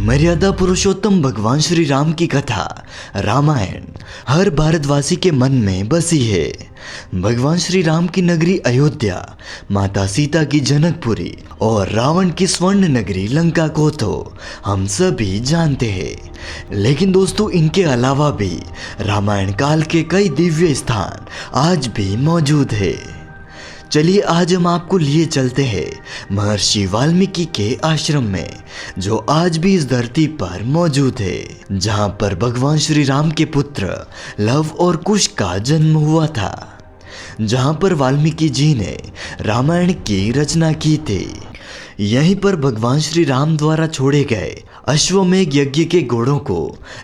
मर्यादा पुरुषोत्तम भगवान श्री राम की कथा रामायण हर भारतवासी के मन में बसी है। भगवान श्री राम की नगरी अयोध्या, माता सीता की जनकपुरी और रावण की स्वर्ण नगरी लंका को तो हम सभी जानते हैं। लेकिन दोस्तों, इनके अलावा भी रामायण काल के कई दिव्य स्थान आज भी मौजूद है। चलिए आज हम आपको लिए चलते हैं महर्षि वाल्मीकि के आश्रम में, जो आज भी इस धरती पर मौजूद है, जहां पर भगवान श्री राम के पुत्र लव और कुश का जन्म हुआ था, जहां पर वाल्मीकि जी ने रामायण की रचना की थी। यहीं पर भगवान श्री राम द्वारा छोड़े गए अश्वमेघ यज्ञ के घोड़ों को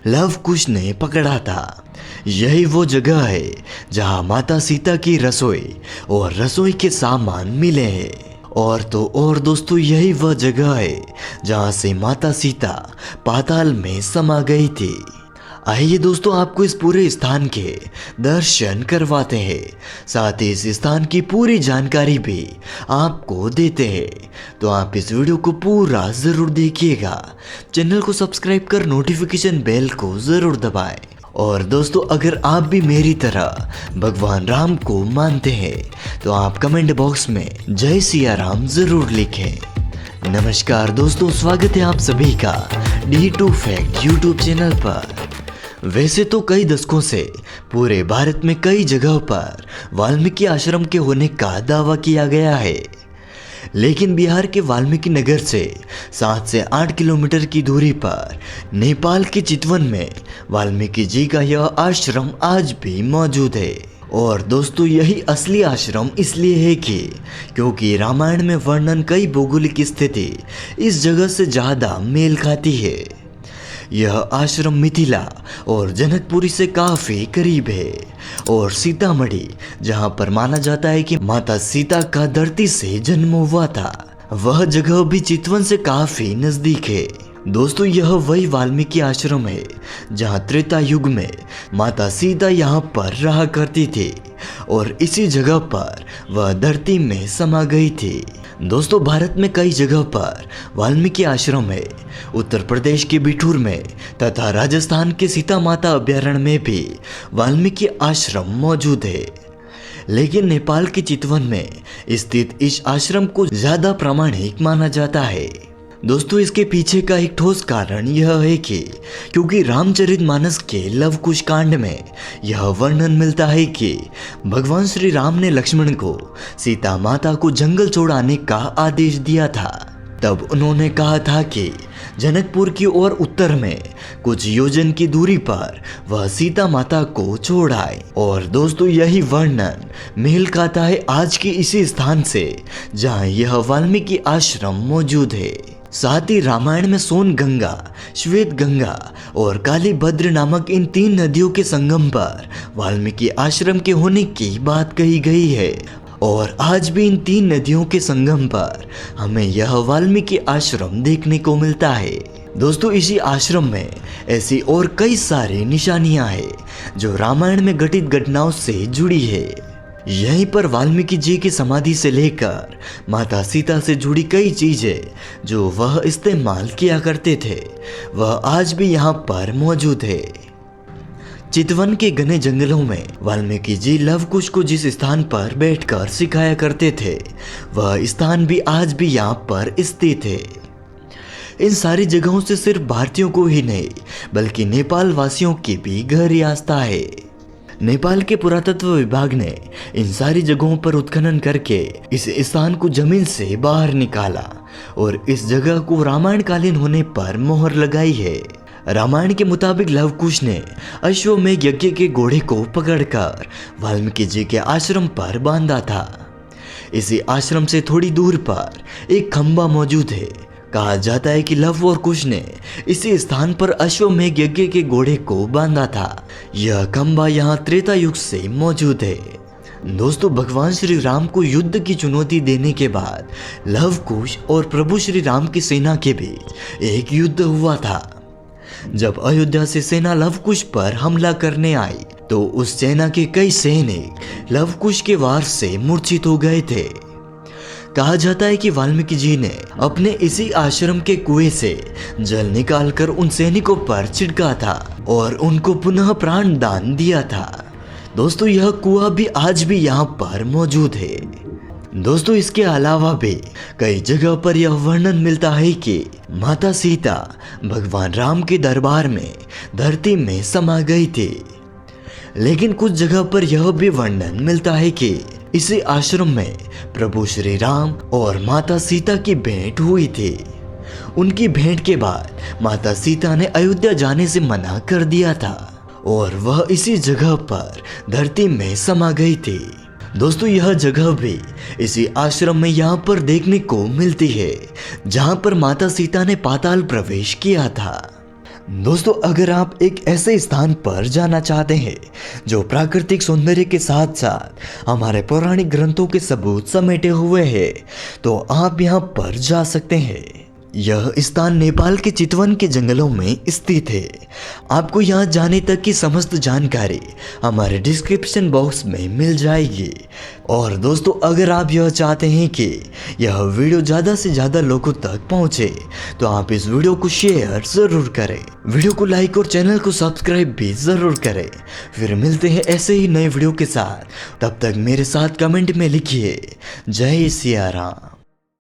लव कुश ने पकड़ा था। यही वो जगह है जहां माता सीता की रसोई और रसोई के सामान मिले हैं। और तो और दोस्तों, यही वह जगह है जहां से माता सीता पाताल में समा गई थी। आइए दोस्तों, आपको इस पूरे स्थान के दर्शन करवाते हैं, साथ ही इस स्थान की पूरी जानकारी भी आपको देते हैं। तो आप इस वीडियो को पूरा ज़रूर देखिएगा। चैनल को सब्सक्राइब कर नोटिफिकेशन बेल को ज़रूर दबाएं। और दोस्तों, अगर आप भी मेरी तरह भगवान राम को मानते हैं तो आप कमेंट बॉक्स में जय सिया राम ज़रूर लिखें। नमस्कार दोस्तों, स्वागत है आप सभी का D2 फैक्ट यूट्यूब चैनल पर। वैसे तो कई दशकों से पूरे भारत में कई जगहों पर वाल्मीकि आश्रम के होने का दावा किया गया है, लेकिन बिहार के वाल्मीकि नगर से 7 से 8 किलोमीटर की दूरी पर नेपाल के चितवन में वाल्मीकि जी का यह आश्रम आज भी मौजूद है। और दोस्तों, यही असली आश्रम इसलिए है क्योंकि रामायण में वर्णन कई भौगोलिक स्थिति इस जगह से ज़्यादा मेल खाती है। यह आश्रम मिथिला और जनकपुरी से काफी करीब है, और सीतामढ़ी, जहां पर माना जाता है कि माता सीता का धरती से जन्म हुआ था, वह जगह भी चितवन से काफी नजदीक है। दोस्तों, यह वही वाल्मीकि आश्रम है जहां त्रेता युग में माता सीता यहां पर रहा करती थी, और इसी जगह पर वह धरती में समा गई थी। दोस्तों, भारत में कई जगह पर वाल्मीकि आश्रम है। उत्तर प्रदेश के बिठूर में तथा राजस्थान के सीता माता अभयारण्य में भी वाल्मीकि आश्रम मौजूद है। लेकिन नेपाल के चितवन में स्थित इस आश्रम को ज्यादा प्रामाणिक माना जाता है। दोस्तों, इसके पीछे का एक ठोस कारण यह है क्योंकि रामचरितमानस के लव कुश कांड में यह वर्णन मिलता है कि भगवान श्री राम ने लक्ष्मण को सीता माता को जंगल छोड़ाने का आदेश दिया था। तब उन्होंने कहा था कि जनकपुर की ओर उत्तर में कुछ योजन की दूरी पर वह सीता माता को छोड़ आए। और दोस्तों, यही वर्णन मेल खाता है आज के इसी स्थान से जहां यह वाल्मीकि आश्रम मौजूद है। साथ ही रामायण में सोन गंगा, श्वेत गंगा और काली भद्र नामक इन 3 नदियों के संगम पर वाल्मीकि आश्रम के होने की बात कही गई है। और आज भी इन 3 नदियों के संगम पर हमें यह वाल्मीकि आश्रम देखने को मिलता है। दोस्तों, इसी आश्रम में ऐसी और कई सारी निशानियां हैं जो रामायण में घटित घटनाओं से जुड़ी है। यहीं पर वाल्मीकि जी की समाधि से लेकर माता सीता से जुड़ी कई चीजें जो वह इस्तेमाल किया करते थे, वह आज भी यहाँ पर मौजूद है। चितवन के घने जंगलों में वाल्मीकि जी लव कुश को जिस स्थान पर बैठकर सिखाया करते थे, वह स्थान भी आज भी यहाँ पर स्थित है। इन सारी जगहों से सिर्फ भारतीयों को ही नहीं बल्कि नेपाल वासियों की भी गहरी आस्था है। नेपाल के पुरातत्व विभाग ने इन सारी जगहों पर उत्खनन करके इस स्थान को जमीन से बाहर निकाला और इस जगह को रामायण कालीन होने पर मोहर लगाई है। रामायण के मुताबिक लव कुश ने अश्वमेघ यज्ञ के घोड़े को पकड़कर वाल्मीकि जी के आश्रम पर बांधा था। इसी आश्रम से थोड़ी दूर पर एक खंबा मौजूद है। कहा जाता है कि लव और कुश ने इसी स्थान पर अश्वमेघ यज्ञ के घोड़े को बांधा था। यह खंबा यहाँ त्रेता युग से मौजूद है। दोस्तों, भगवान श्री राम को युद्ध की चुनौती देने के बाद लव कुश और प्रभु श्री राम की सेना के बीच एक युद्ध हुआ था। जब अयोध्या से सेना लव कुश पर हमला करने आई तो उस सेना के कई सैनिक लव कुश के वार से मूर्छित हो गए थे। कहा जाता है कि वाल्मीकि जी ने अपने इसी आश्रम के कुएं से जल निकालकर उन सैनिकों पर छिड़का था और उनको पुनः प्राण दान दिया था। दोस्तों यह कुआं भी आज भी यहाँ पर मौजूद है। दोस्तों इसके अलावा भी कई जगह पर यह वर्णन मिलता है कि माता सीता भगवान राम के दरबार में धरती में समा गई थी। लेकिन कुछ जगह पर यह भी वर्णन मिलता है कि इसी आश्रम में प्रभु श्री राम और माता सीता की भेंट हुई थी। उनकी भेंट के बाद माता सीता ने अयोध्या जाने से मना कर दिया था और वह इसी जगह पर धरती में समा गई थी। दोस्तों यह जगह भी इसी आश्रम में यहाँ पर देखने को मिलती है जहाँ पर माता सीता ने पाताल प्रवेश किया था। दोस्तों अगर आप एक ऐसे स्थान पर जाना चाहते हैं जो प्राकृतिक सौंदर्य के साथ साथ हमारे पौराणिक ग्रंथों के सबूत समेटे हुए हैं तो आप यहाँ पर जा सकते हैं। यह स्थान नेपाल के चितवन के जंगलों में स्थित है। आपको यहाँ जाने तक की समस्त जानकारी हमारे डिस्क्रिप्शन बॉक्स में मिल जाएगी। और दोस्तों अगर आप यह चाहते हैं कि यह वीडियो ज़्यादा से ज़्यादा लोगों तक पहुँचे तो आप इस वीडियो को शेयर ज़रूर करें, वीडियो को लाइक और चैनल को सब्सक्राइब भी ज़रूर करें। फिर मिलते हैं ऐसे ही नए वीडियो के साथ, तब तक मेरे साथ कमेंट में लिखिए जय सिया राम।